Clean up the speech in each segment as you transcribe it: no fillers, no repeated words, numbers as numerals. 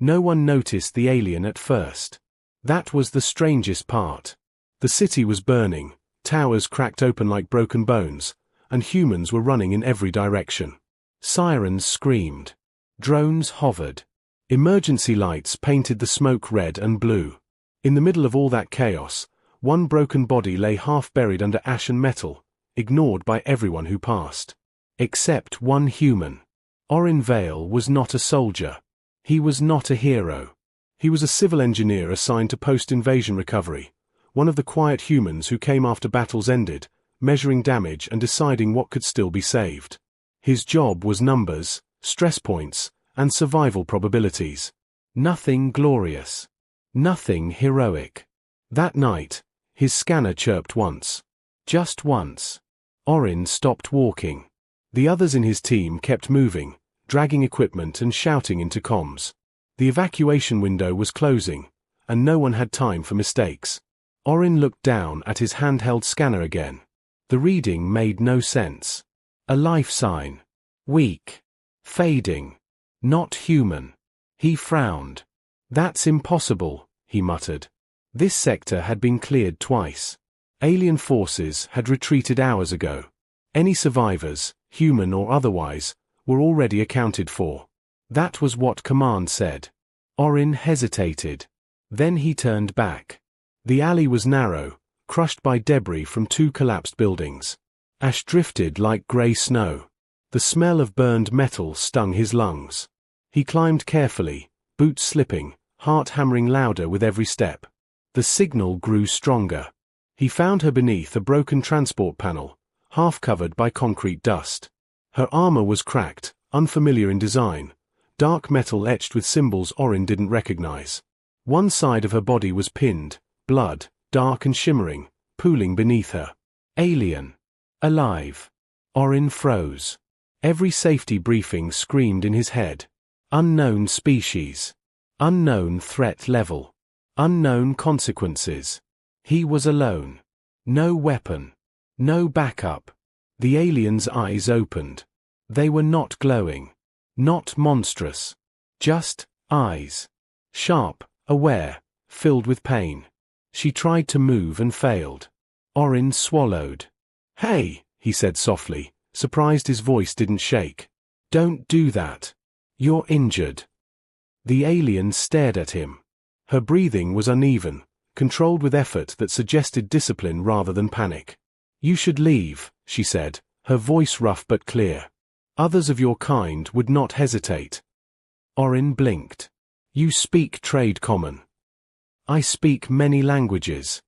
No one noticed the alien at first. That was the strangest part. The city was burning, towers cracked open like broken bones, and humans were running in every direction. Sirens screamed. Drones hovered. Emergency lights painted the smoke red and blue. In the middle of all that chaos, one broken body lay half buried under ash and metal, ignored by everyone who passed. Except one human. Orin Vale was not a soldier. He was not a hero. He was a civil engineer assigned to post-invasion recovery, one of the quiet humans who came after battles ended, measuring damage and deciding what could still be saved. His job was numbers, stress points, and survival probabilities. Nothing glorious. Nothing heroic. That night, his scanner chirped once. Just once. Orin stopped walking. The others in his team kept moving, dragging equipment and shouting into comms. The evacuation window was closing, and no one had time for mistakes. Orin looked down at his handheld scanner again. The reading made no sense. A life sign. Weak. Fading. Not human. He frowned. That's impossible, he muttered. This sector had been cleared twice. Alien forces had retreated hours ago. Any survivors, human or otherwise, were already accounted for. That was what command said. Orin hesitated. Then he turned back. The alley was narrow, crushed by debris from 2 collapsed buildings. Ash drifted like grey snow. The smell of burned metal stung his lungs. He climbed carefully, boots slipping, heart hammering louder with every step. The signal grew stronger. He found her beneath a broken transport panel, half covered by concrete dust. Her armor was cracked, unfamiliar in design, dark metal etched with symbols Orin didn't recognize. One side of her body was pinned, blood, dark and shimmering, pooling beneath her. Alien. Alive. Orin froze. Every safety briefing screamed in his head. Unknown species. Unknown threat level. Unknown consequences. He was alone. No weapon. No backup. The alien's eyes opened. They were not glowing. Not monstrous. Just eyes. Sharp, aware, filled with pain. She tried to move and failed. Orin swallowed. "Hey," he said softly, surprised his voice didn't shake. "Don't do that. You're injured." The alien stared at him. Her breathing was uneven, controlled with effort that suggested discipline rather than panic. "You should leave," she said, her voice rough but clear. "Others of your kind would not hesitate." Orin blinked. "You speak trade common." "I speak many languages."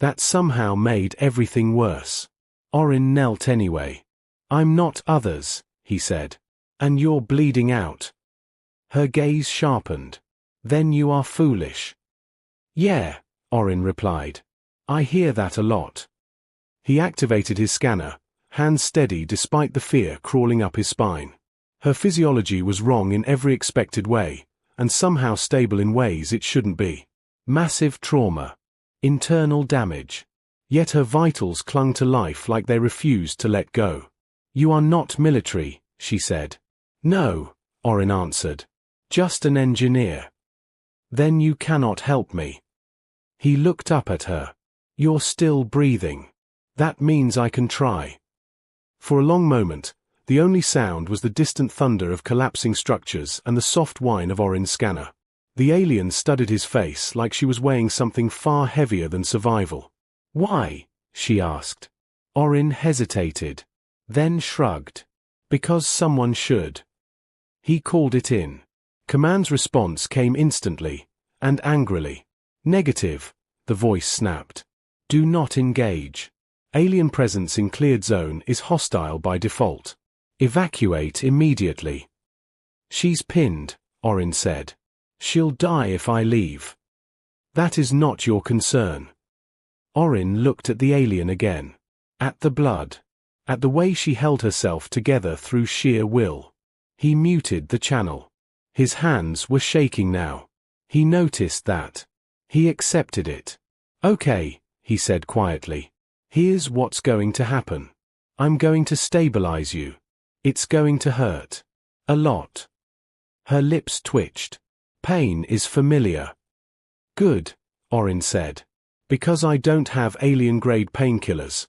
That somehow made everything worse. Orin knelt anyway. "I'm not others," he said. "And you're bleeding out." Her gaze sharpened. "Then you are foolish." "Yeah," Orin replied. "I hear that a lot." He activated his scanner, hands steady despite the fear crawling up his spine. Her physiology was wrong in every expected way, and somehow stable in ways it shouldn't be. Massive trauma. Internal damage. Yet her vitals clung to life like they refused to let go. "You are not military," she said. "No," Orin answered. "Just an engineer." "Then you cannot help me." He looked up at her. "You're still breathing. That means I can try." For a long moment, the only sound was the distant thunder of collapsing structures and the soft whine of Orin's scanner. The alien studied his face like she was weighing something far heavier than survival. "Why?" she asked. Orin hesitated, then shrugged. "Because someone should." He called it in. Command's response came instantly, and angrily. "Negative," the voice snapped. "Do not engage. Alien presence in cleared zone is hostile by default. Evacuate immediately." "She's pinned," Orin said. "She'll die if I leave." "That is not your concern." Orin looked at the alien again. At the blood. At the way she held herself together through sheer will. He muted the channel. His hands were shaking now. He noticed that. He accepted it. "Okay," he said quietly. "Here's what's going to happen. I'm going to stabilize you. It's going to hurt. A lot." Her lips twitched. Pain is familiar. Good, Orin said. Because I don't have alien-grade painkillers.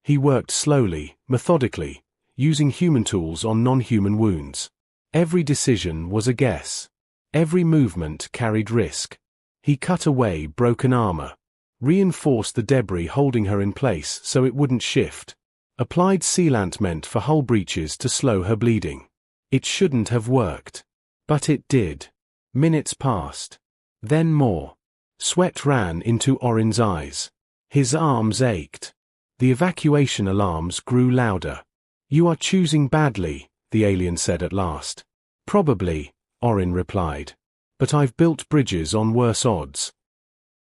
He worked slowly, methodically, using human tools on non-human wounds. Every decision was a guess. Every movement carried risk. He cut away broken armor, reinforced the debris holding her in place so it wouldn't shift, applied sealant meant for hull breaches to slow her bleeding. It shouldn't have worked. But it did. Minutes passed. Then more. Sweat ran into Orin's eyes. His arms ached. The evacuation alarms grew louder. You are choosing badly, the alien said at last. Probably, Orin replied. But I've built bridges on worse odds.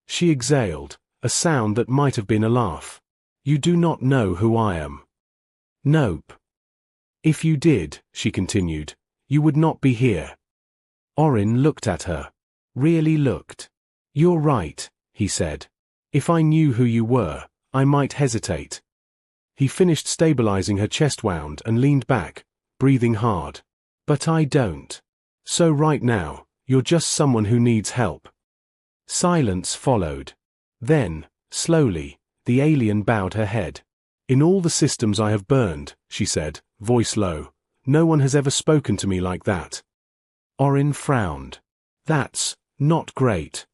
She exhaled, a sound that might have been a laugh. You do not know who I am. Nope. If you did, she continued, you would not be here. Orin looked at her. Really looked. You're right, he said. If I knew who you were, I might hesitate. He finished stabilizing her chest wound and leaned back, breathing hard. But I don't. So right now, you're just someone who needs help. Silence followed. Then, slowly, the alien bowed her head. In all the systems I have burned, she said, voice low, no one has ever spoken to me like that. Orin frowned. That's not great.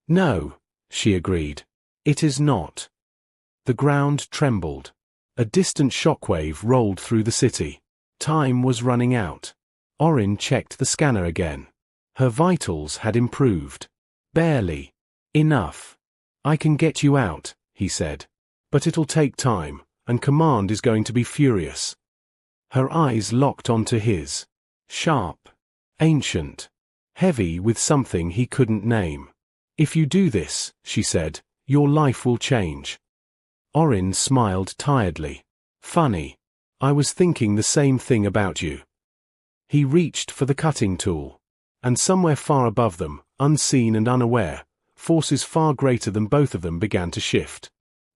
No, she agreed. It is not. The ground trembled. A distant shockwave rolled through the city. Time was running out. Orin checked the scanner again. Her vitals had improved. Barely. Enough. I can get you out, he said. But it'll take time, and Command is going to be furious. Her eyes locked onto his. Sharp. Ancient. Heavy with something he couldn't name. If you do this, she said, your life will change. Orin smiled tiredly. Funny. I was thinking the same thing about you. He reached for the cutting tool. And somewhere far above them, unseen and unaware, forces far greater than both of them began to shift.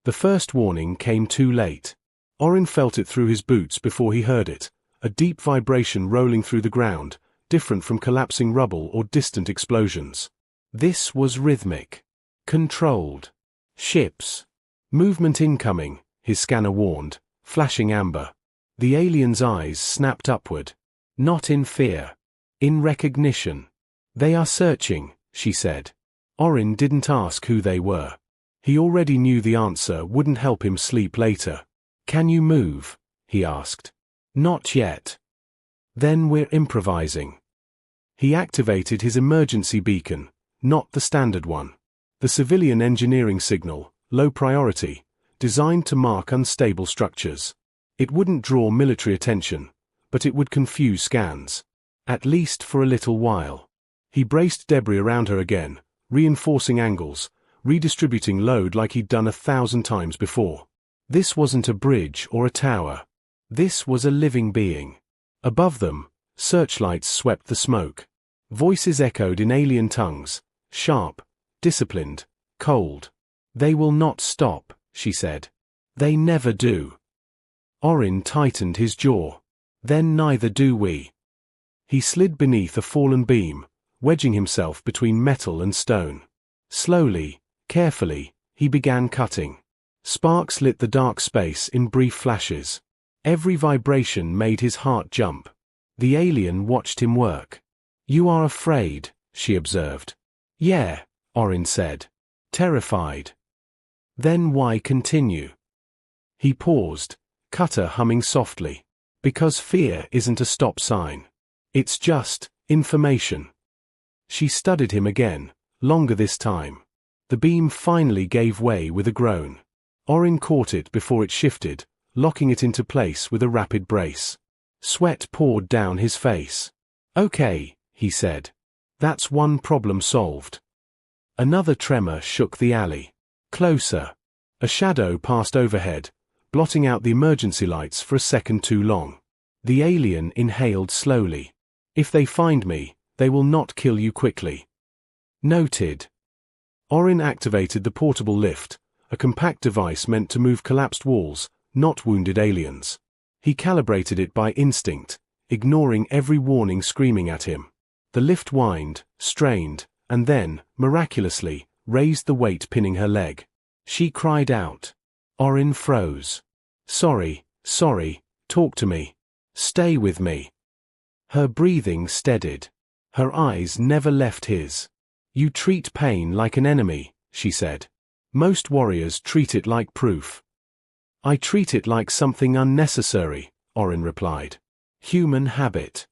The first warning came too late. Orin felt it through his boots before he heard it, a deep vibration rolling through the ground, different from collapsing rubble or distant explosions. This was rhythmic. Controlled. Ships. Movement incoming, his scanner warned, flashing amber. The alien's eyes snapped upward. Not in fear. In recognition. They are searching, she said. Orin didn't ask who they were. He already knew the answer wouldn't help him sleep later. Can you move? He asked. Not yet. Then we're improvising. He activated his emergency beacon, not the standard one. The civilian engineering signal, low priority, designed to mark unstable structures. It wouldn't draw military attention, but it would confuse scans. At least for a little while. He braced debris around her again, reinforcing angles, redistributing load like he'd done 1,000 times before. This wasn't a bridge or a tower. This was a living being. Above them, searchlights swept the smoke. Voices echoed in alien tongues, sharp, disciplined, cold. They will not stop, she said. They never do. Orin tightened his jaw. Then neither do we. He slid beneath a fallen beam, wedging himself between metal and stone. Slowly, carefully, he began cutting. Sparks lit the dark space in brief flashes. Every vibration made his heart jump. The alien watched him work. You are afraid, she observed. Yeah, Orin said. Terrified. Then why continue? He paused, cutter humming softly. Because fear isn't a stop sign. It's just information. She studied him again, longer this time. The beam finally gave way with a groan. Orin caught it before it shifted, locking it into place with a rapid brace. Sweat poured down his face. Okay, he said. That's one problem solved. Another tremor shook the alley. Closer. A shadow passed overhead, blotting out the emergency lights for a second too long. The alien inhaled slowly. If they find me, they will not kill you quickly. Noted. Orin activated the portable lift, a compact device meant to move collapsed walls, not wounded aliens. He calibrated it by instinct, ignoring every warning screaming at him. The lift whined, strained, and then, miraculously, raised the weight pinning her leg. She cried out. Orin froze. Sorry, talk to me. Stay with me. Her breathing steadied. Her eyes never left his. You treat pain like an enemy, she said. Most warriors treat it like proof. I treat it like something unnecessary, Orin replied. Human habit.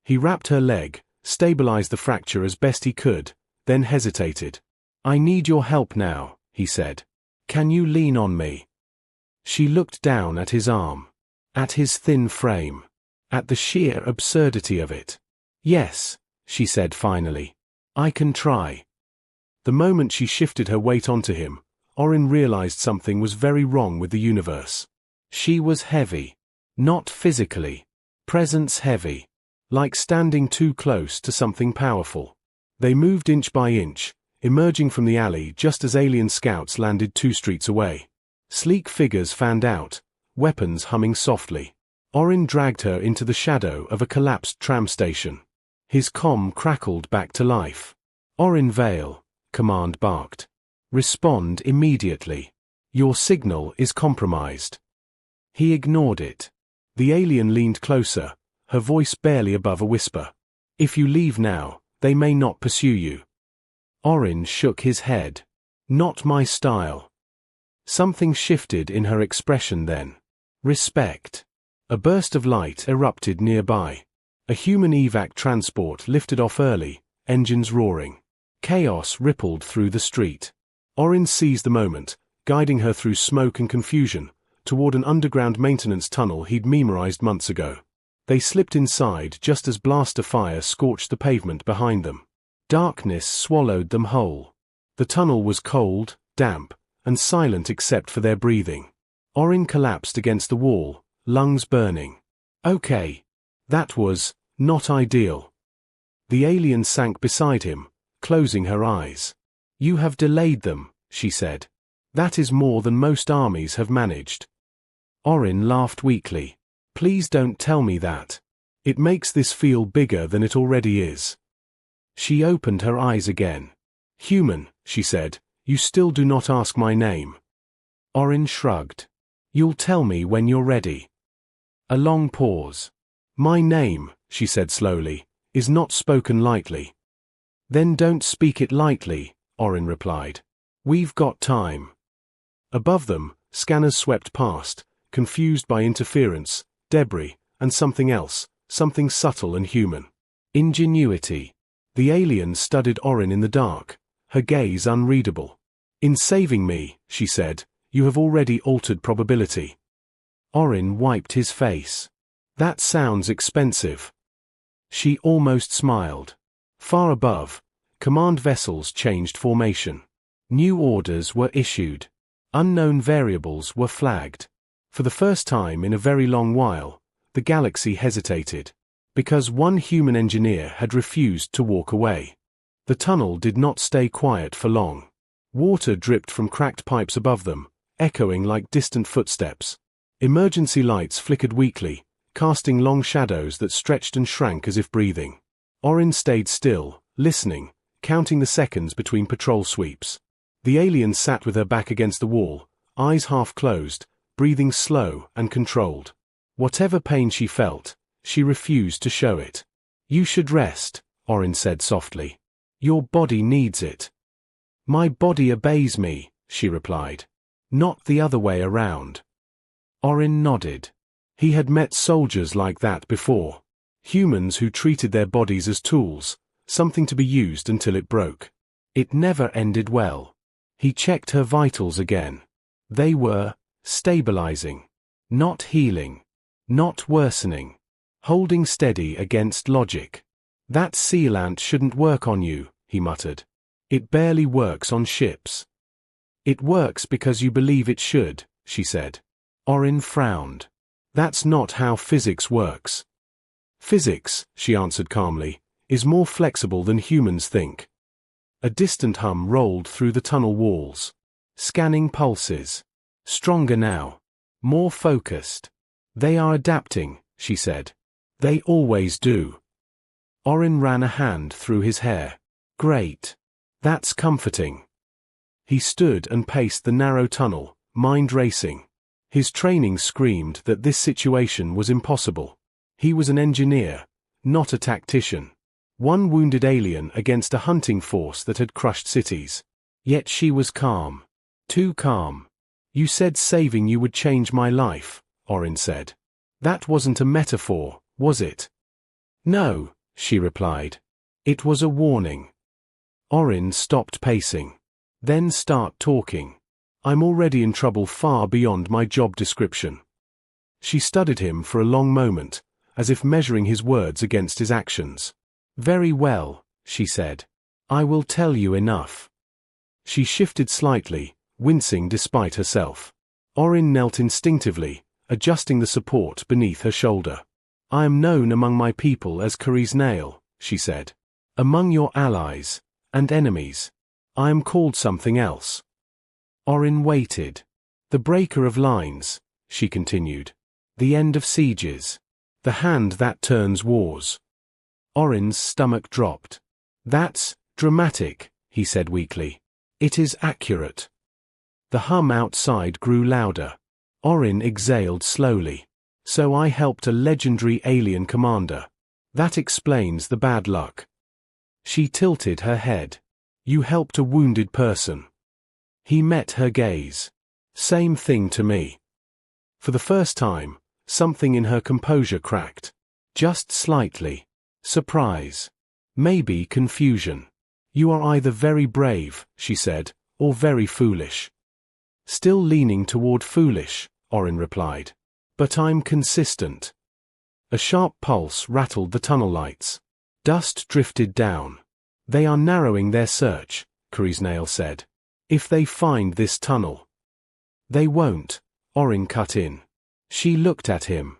He wrapped her leg, stabilized the fracture as best he could, then hesitated. I need your help now, he said. Can you lean on me? She looked down at his arm. At his thin frame. At the sheer absurdity of it. Yes, she said finally. I can try. The moment she shifted her weight onto him, Orin realized something was very wrong with the universe. She was heavy. Not physically. Presence heavy. Like standing too close to something powerful. They moved inch by inch, emerging from the alley just as alien scouts landed 2 streets away. Sleek figures fanned out, weapons humming softly. Orin dragged her into the shadow of a collapsed tram station. His comm crackled back to life. Orin Vale, command barked. Respond immediately. Your signal is compromised. He ignored it. The alien leaned closer, her voice barely above a whisper. If you leave now, they may not pursue you. Orin shook his head. Not my style. Something shifted in her expression then. Respect. A burst of light erupted nearby. A human evac transport lifted off early, engines roaring. Chaos rippled through the street. Orin seized the moment, guiding her through smoke and confusion, toward an underground maintenance tunnel he'd memorized months ago. They slipped inside just as blaster fire scorched the pavement behind them. Darkness swallowed them whole. The tunnel was cold, damp, and silent except for their breathing. Orin collapsed against the wall, lungs burning. Okay. That was not ideal. The alien sank beside him, closing her eyes. You have delayed them, she said. That is more than most armies have managed. Orin laughed weakly. Please don't tell me that. It makes this feel bigger than it already is. She opened her eyes again. Human, she said, you still do not ask my name. Orin shrugged. You'll tell me when you're ready. A long pause. My name, she said slowly, is not spoken lightly. Then don't speak it lightly, Orin replied. We've got time. Above them, scanners swept past, confused by interference, debris, and something else, something subtle and human. Ingenuity. The alien studied Orin in the dark, her gaze unreadable. In saving me, she said, you have already altered probability. Orin wiped his face. That sounds expensive. She almost smiled. Far above, command vessels changed formation. New orders were issued. Unknown variables were flagged. For the first time in a very long while, the galaxy hesitated. Because one human engineer had refused to walk away. The tunnel did not stay quiet for long. Water dripped from cracked pipes above them, echoing like distant footsteps. Emergency lights flickered weakly, casting long shadows that stretched and shrank as if breathing. Orin stayed still, listening, counting the seconds between patrol sweeps. The alien sat with her back against the wall, eyes half closed, breathing slow and controlled. Whatever pain she felt, she refused to show it. You should rest, Orin said softly. Your body needs it. My body obeys me, she replied. Not the other way around. Orin nodded. He had met soldiers like that before. Humans who treated their bodies as tools, something to be used until it broke. It never ended well. He checked her vitals again. They were stabilizing. Not healing. Not worsening. Holding steady against logic. That sealant shouldn't work on you, he muttered. It barely works on ships. It works because you believe it should, she said. Orin frowned. That's not how physics works. Physics, she answered calmly, is more flexible than humans think. A distant hum rolled through the tunnel walls. Scanning pulses. Stronger now. More focused. They are adapting, she said. They always do. Orin ran a hand through his hair. Great. That's comforting. He stood and paced the narrow tunnel, mind racing. His training screamed that this situation was impossible. He was an engineer, not a tactician. One wounded alien against a hunting force that had crushed cities. Yet she was calm. Too calm. You said saving you would change my life, Orin said. That wasn't a metaphor, was it? No, she replied. It was a warning. Orin stopped pacing. Then start talking. I'm already in trouble far beyond my job description. She studied him for a long moment, as if measuring his words against his actions. Very well, she said. I will tell you enough. She shifted slightly, wincing despite herself. Orin knelt instinctively, adjusting the support beneath her shoulder. I am known among my people as Cari's Nail, she said. Among your allies and enemies, I am called something else. Orin waited. The breaker of lines, she continued. The end of sieges. The hand that turns wars. Orin's stomach dropped. That's dramatic, he said weakly. It is accurate. The hum outside grew louder. Orin exhaled slowly. So I helped a legendary alien commander. That explains the bad luck. She tilted her head. You helped a wounded person. He met her gaze. Same thing to me. For the first time, something in her composure cracked. Just slightly. Surprise. Maybe confusion. You are either very brave, she said, or very foolish. Still leaning toward foolish, Orin replied. But I'm consistent. A sharp pulse rattled the tunnel lights. Dust drifted down. They are narrowing their search, Cari's Nail said. If they find this tunnel. They won't, Orin cut in. She looked at him.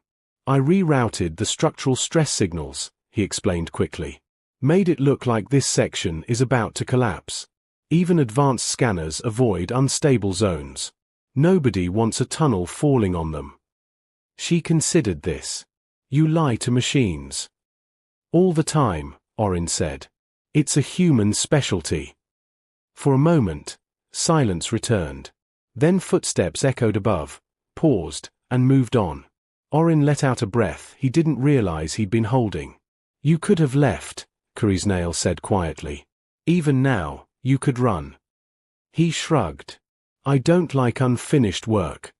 I rerouted the structural stress signals, he explained quickly. Made it look like this section is about to collapse. Even advanced scanners avoid unstable zones. Nobody wants a tunnel falling on them. She considered this. You lie to machines. All the time, Orin said. It's a human specialty. For a moment, silence returned. Then footsteps echoed above, paused, and moved on. Orin let out a breath he didn't realize he'd been holding. You could have left, Cari's Nail said quietly. Even now, you could run. He shrugged. I don't like unfinished work.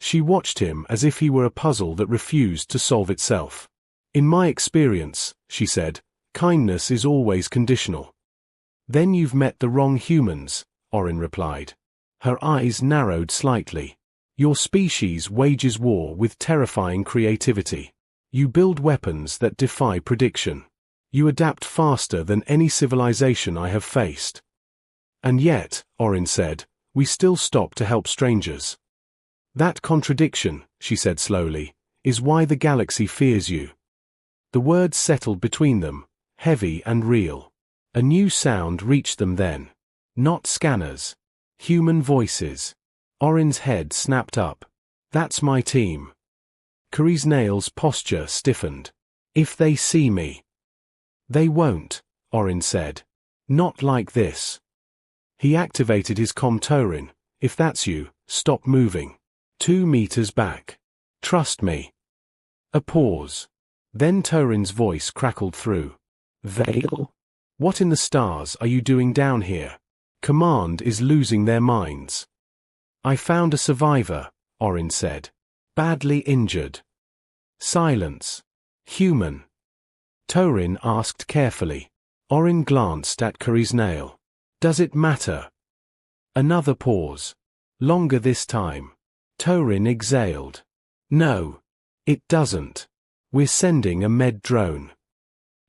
She watched him as if he were a puzzle that refused to solve itself. In my experience, she said, kindness is always conditional. Then you've met the wrong humans, Orin replied. Her eyes narrowed slightly. Your species wages war with terrifying creativity. You build weapons that defy prediction. You adapt faster than any civilization I have faced. And yet, Orin said, we still stop to help strangers. That contradiction, she said slowly, is why the galaxy fears you. The words settled between them, heavy and real. A new sound reached them then. Not scanners. Human voices. Orin's head snapped up. That's my team. Cari's Nail's posture stiffened. If they see me. They won't, Orin said. Not like this. He activated his Taurin. If that's you, stop moving. 2 meters back. Trust me. A pause. Then Taurin's voice crackled through. Vale? What in the stars are you doing down here? Command is losing their minds. I found a survivor, Orin said. Badly injured. Silence. Human. Taurin asked carefully. Orin glanced at Cari's Nail. Does it matter? Another pause. Longer this time. Taurin exhaled. No. It doesn't. We're sending a med drone.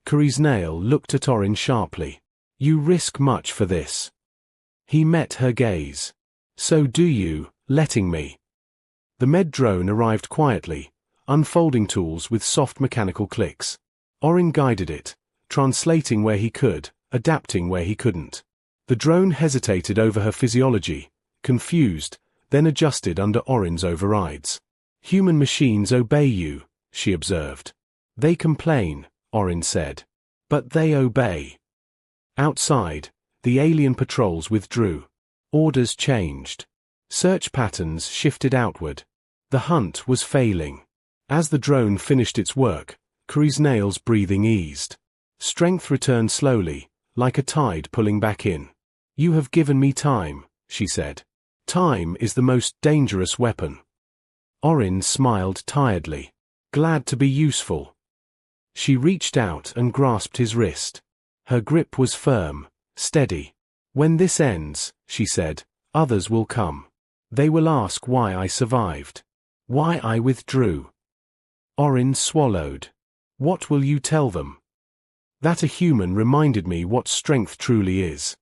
Cari's Nail looked at Orin sharply. You risk much for this. He met her gaze. So do you, letting me. The med drone arrived quietly, unfolding tools with soft mechanical clicks. Orin guided it, translating where he could, adapting where he couldn't. The drone hesitated over her physiology, confused, then adjusted under Orin's overrides. Human machines obey you, she observed. They complain, Orin said. But they obey. Outside, the alien patrols withdrew. Orders changed. Search patterns shifted outward. The hunt was failing. As the drone finished its work, Kreisnail's breathing eased. Strength returned slowly, like a tide pulling back in. "You have given me time," she said. "Time is the most dangerous weapon." Orin smiled tiredly. "Glad to be useful." She reached out and grasped his wrist. Her grip was firm, steady. "When this ends," she said, "others will come. They will ask why I survived. Why I withdrew." Orin swallowed. "What will you tell them?" "That a human reminded me what strength truly is."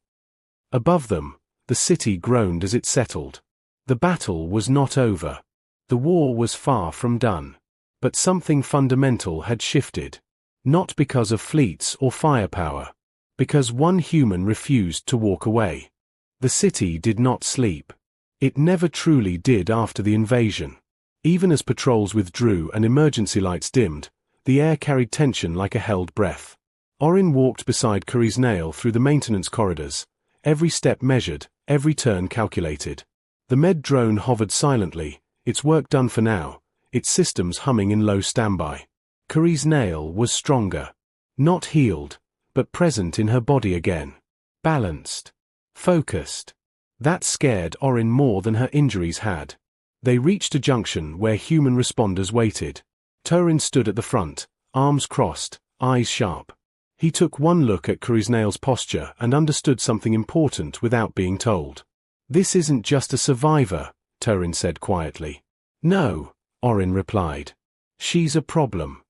Above them, the city groaned as it settled. The battle was not over. The war was far from done. But something fundamental had shifted. Not because of fleets or firepower. Because one human refused to walk away. The city did not sleep. It never truly did after the invasion. Even as patrols withdrew and emergency lights dimmed, the air carried tension like a held breath. Orin walked beside Kreisnail through the maintenance corridors, every step measured, every turn calculated. The med drone hovered silently, its work done for now, its systems humming in low standby. Kreisnail was stronger. Not healed, but present in her body again. Balanced. Focused. That scared Orin more than her injuries had. They reached a junction where human responders waited. Turin stood at the front, arms crossed, eyes sharp. He took one look at Kreisnail's posture and understood something important without being told. "This isn't just a survivor," Turin said quietly. "No," Orin replied. "She's a problem."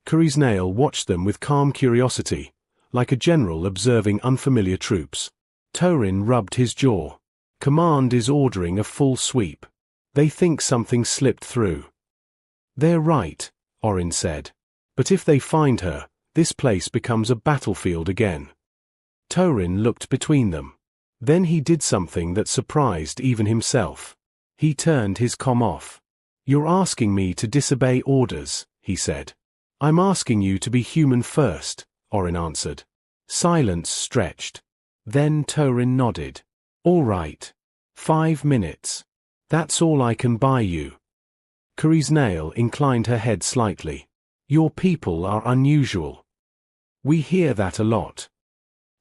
Kreisnail watched them with calm curiosity, like a general observing unfamiliar troops. Turin rubbed his jaw. "Command is ordering a full sweep. They think something slipped through." "They're right," Orin said. "But if they find her, this place becomes a battlefield again." Turin looked between them. Then he did something that surprised even himself. He turned his comm off. "You're asking me to disobey orders," he said. "I'm asking you to be human first," Orin answered. Silence stretched. Then Turin nodded. "All right. 5 minutes. That's all I can buy you." Kreisnail inclined her head slightly. "Your people are unusual." "We hear that a lot."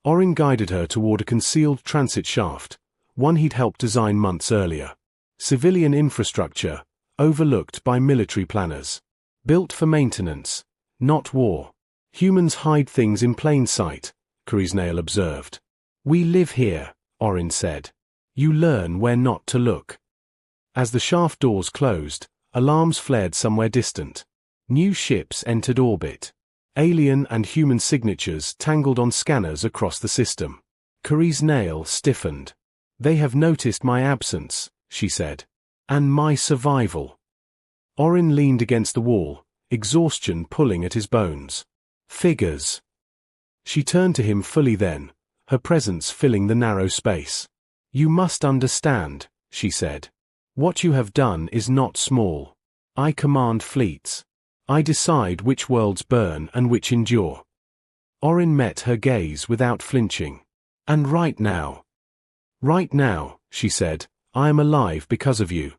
Orin guided her toward a concealed transit shaft, one he'd helped design months earlier. Civilian infrastructure, overlooked by military planners. Built for maintenance, not war. "Humans hide things in plain sight," Kreisnail observed. "We live here," Orin said. "You learn where not to look." As the shaft doors closed, alarms flared somewhere distant. New ships entered orbit. Alien and human signatures tangled on scanners across the system. Kreisnail stiffened. "They have noticed my absence," she said. "And my survival." Orin leaned against the wall, exhaustion pulling at his bones. "Figures." She turned to him fully then, her presence filling the narrow space. "You must understand," she said. "What you have done is not small. I command fleets. I decide which worlds burn and which endure." Orin met her gaze without flinching. "And right now." "Right now," she said, "I am alive because of you."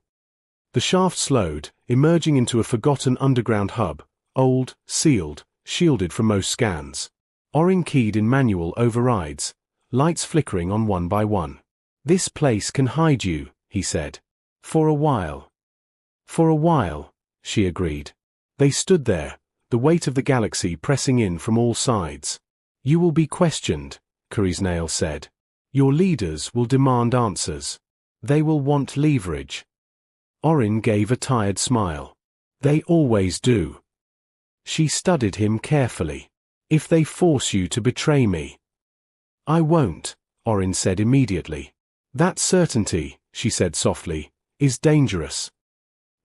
The shaft slowed, emerging into a forgotten underground hub, old, sealed, shielded from most scans. Orin keyed in manual overrides, lights flickering on one by one. "This place can hide you," he said. "For a while." "For a while," she agreed. They stood there, the weight of the galaxy pressing in from all sides. "You will be questioned," Kreisnail said. "Your leaders will demand answers. They will want leverage." Orin gave a tired smile. "They always do." She studied him carefully. "If they force you to betray me." "I won't," Orin said immediately. "That certainty," she said softly, "is dangerous."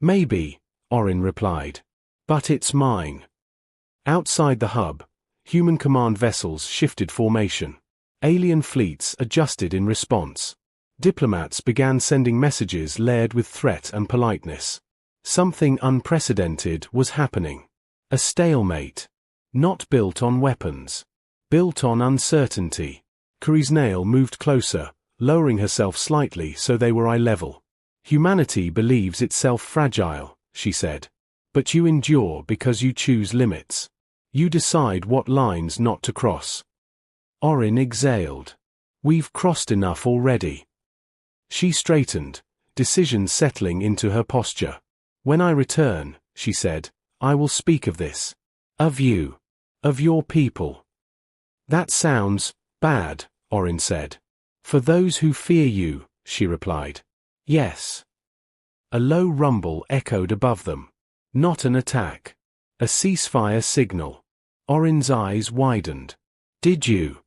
"Maybe," Orin replied. "But it's mine." Outside the hub, human command vessels shifted formation. Alien fleets adjusted in response. Diplomats began sending messages layered with threat and politeness. Something unprecedented was happening. A stalemate. Not built on weapons. Built on uncertainty. Nail moved closer, lowering herself slightly so they were eye level. Humanity believes itself fragile, she said. But you endure because you choose limits. You decide what lines not to cross. Orin exhaled. We've crossed enough already. She straightened, decision settling into her posture. When I return, she said, I will speak of this. Of you. Of your people. That sounds bad, Orin said. For those who fear you, she replied. Yes. A low rumble echoed above them. Not an attack. A ceasefire signal. Orin's eyes widened. Did you?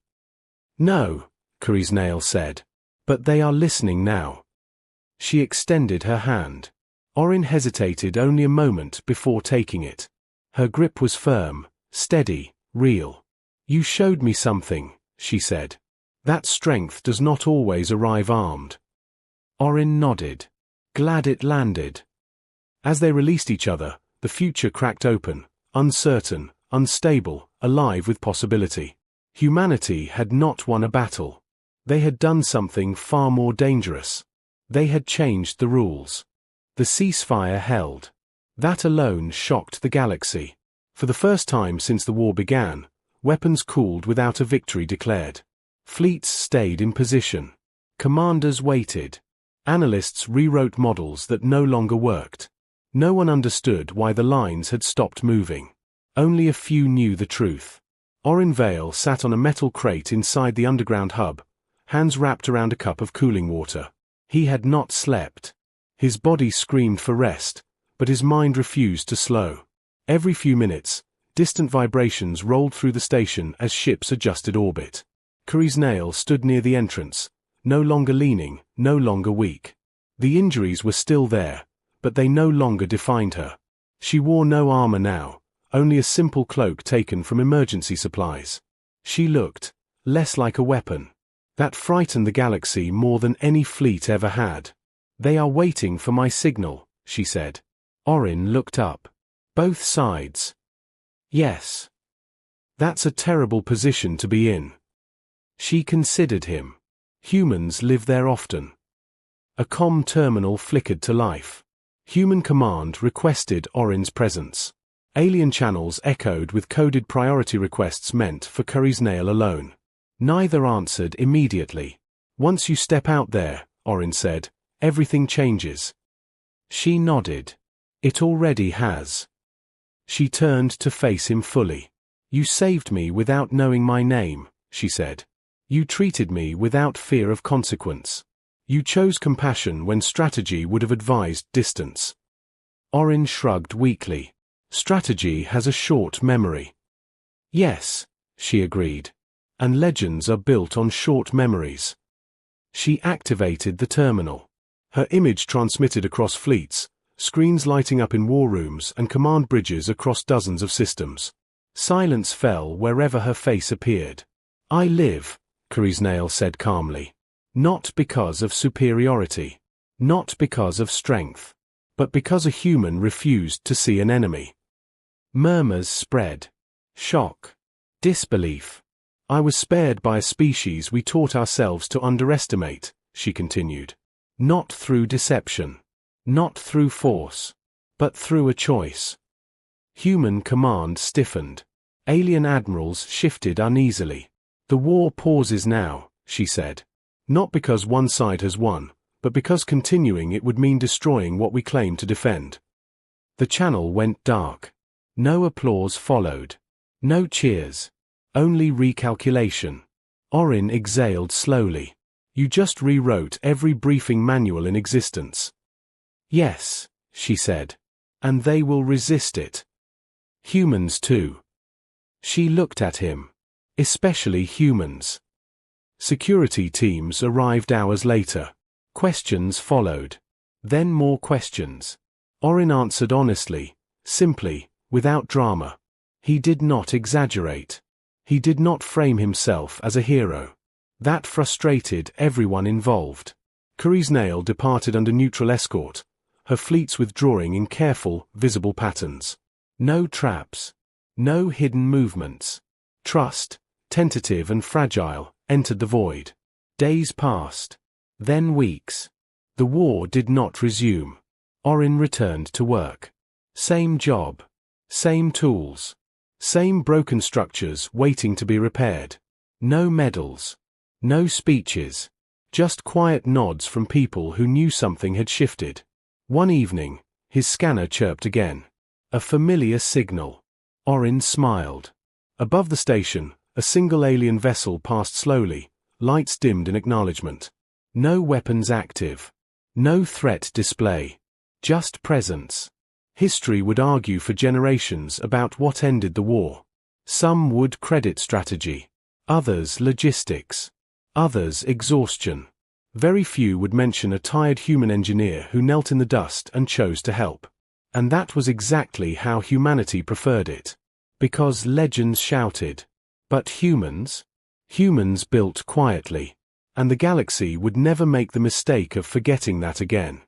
No, Nail said. But they are listening now. She extended her hand. Orin hesitated only a moment before taking it. Her grip was firm, steady, real. You showed me something, she said. That strength does not always arrive armed. Orin nodded. Glad it landed. As they released each other, the future cracked open, uncertain, unstable, alive with possibility. Humanity had not won a battle. They had done something far more dangerous. They had changed the rules. The ceasefire held. That alone shocked the galaxy. For the first time since the war began, weapons cooled without a victory declared. Fleets stayed in position. Commanders waited. Analysts rewrote models that no longer worked. No one understood why the lines had stopped moving. Only a few knew the truth. Orin Vale sat on a metal crate inside the underground hub, hands wrapped around a cup of cooling water. He had not slept. His body screamed for rest, but his mind refused to slow. Every few minutes, distant vibrations rolled through the station as ships adjusted orbit. Nail stood near the entrance, no longer leaning, no longer weak. The injuries were still there, but they no longer defined her. She wore no armor now, only a simple cloak taken from emergency supplies. She looked less like a weapon. That frightened the galaxy more than any fleet ever had. They are waiting for my signal, she said. Orin looked up. Both sides. Yes. That's a terrible position to be in. She considered him. Humans live there often. A comm terminal flickered to life. Human command requested Orin's presence. Alien channels echoed with coded priority requests meant for Nail alone. Neither answered immediately. Once you step out there, Orin said, everything changes. She nodded. It already has. She turned to face him fully. You saved me without knowing my name, she said. You treated me without fear of consequence. You chose compassion when strategy would have advised distance. Orin shrugged weakly. Strategy has a short memory. Yes, she agreed. And legends are built on short memories. She activated the terminal. Her image transmitted across fleets, screens lighting up in war rooms and command bridges across dozens of systems. Silence fell wherever her face appeared. I live, Nail said calmly. Not because of superiority. Not because of strength. But because a human refused to see an enemy. Murmurs spread. Shock. Disbelief. I was spared by a species we taught ourselves to underestimate, she continued. Not through deception. Not through force. But through a choice. Human command stiffened. Alien admirals shifted uneasily. The war pauses now, she said. Not because one side has won, but because continuing it would mean destroying what we claim to defend. The channel went dark. No applause followed. No cheers. Only recalculation. Orin exhaled slowly. You just rewrote every briefing manual in existence. Yes, she said. And they will resist it. Humans too. She looked at him. Especially humans. Security teams arrived hours later. Questions followed. Then more questions. Orin answered honestly, simply, without drama. He did not exaggerate. He did not frame himself as a hero. That frustrated everyone involved. Nail departed under neutral escort, her fleets withdrawing in careful, visible patterns. No traps. No hidden movements. Trust, tentative and fragile, entered the void. Days passed. Then weeks. The war did not resume. Orin returned to work. Same job. Same tools. Same broken structures waiting to be repaired. No medals. No speeches. Just quiet nods from people who knew something had shifted. One evening, his scanner chirped again. A familiar signal. Orin smiled. Above the station, a single alien vessel passed slowly, lights dimmed in acknowledgement. No weapons active. No threat display. Just presence. History would argue for generations about what ended the war. Some would credit strategy. Others logistics. Others exhaustion. Very few would mention a tired human engineer who knelt in the dust and chose to help. And that was exactly how humanity preferred it. Because legends shouted. But humans? Humans built quietly. And the galaxy would never make the mistake of forgetting that again.